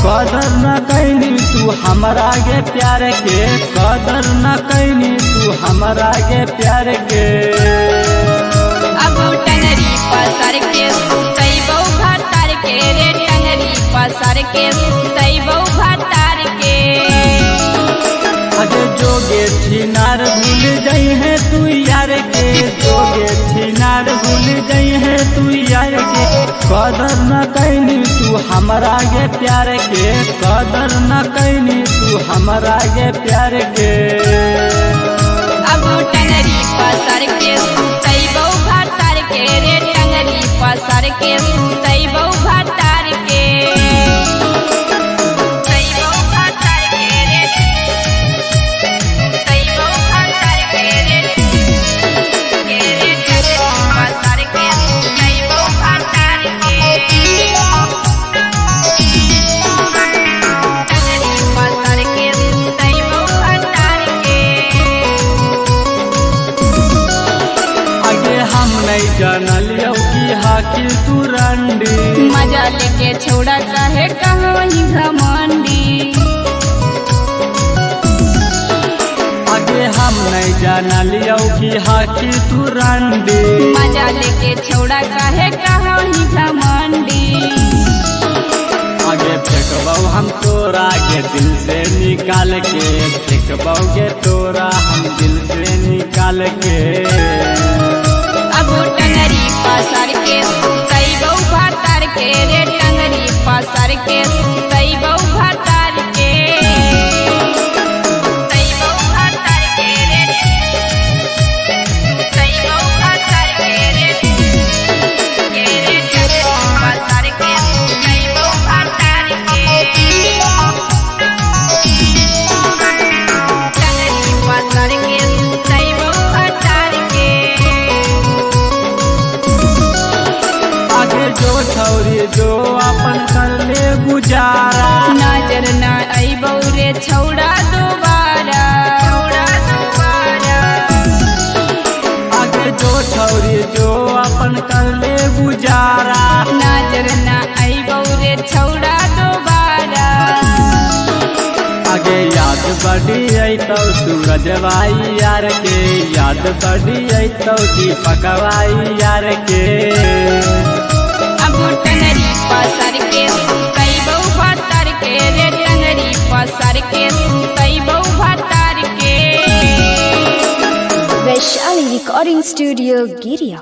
कदर न कैनी तू हमरा गे प्यार के, कदर न कैनी तू हमरा गे प्यार के। अब टंगरी पसर के सुतई बहु भतार के रे, टंगरी पसर के सुतई बहु भतार के। अगे जोगे छिनार भूल जाई है तू यार के, जोगे छिनार भूल जाई है तू यार के। कदर न कैनी तू हमरा गे प्यार के, कदर न कैनी तू हमरा गे प्यार के। अब टंगरी पसर के सुतई बहु भतार के रे, टंगरी पसर के सुतई बहु भतार के। जानलियो की हाकिल तू रंडी, मजा लेके छोड़ा चाहे कहाँ ही घमंडी। आगे हम नहीं जानलियो की हाकिल तू रंडी, मजा लेके छोड़ा चाहे कहाँ ही घमंडी। आगे फेंकबो हम तोरा के दिल से निकाल के, फेंकबो गे तोरा हम दिल से निकाल के। अब टंगरी पसर के सुतई बहु भतार के रे, टंगरी पसर के सुतई बहु भतार के। सुतई बहु भतार के रे, सुतई बहु भतार के रे, पसर के सुतई बहु भतार के। टंगरी पसर के सुतई बहु भतार के। जो छौरी जो अपन कर ले गुजारा, नजर न अइबौ रे छौड़ा दोबारा, छौड़ा दोबारा। आगे जो छौरी जो अपन कर ले गुजारा, नजर न अइबौ रे छौड़ा दोबारा। आगे याद बड़ी अतौ सूरजवाई यार के, याद बड़ी अतौ दीपकवाई यार के। अब टंगरी पसर के सुतई बहु भतार के रे, टंगरी पसर के सुतई बहु भतार के। वैशाली रिकॉर्डिंग स्टूडियो गिरिया।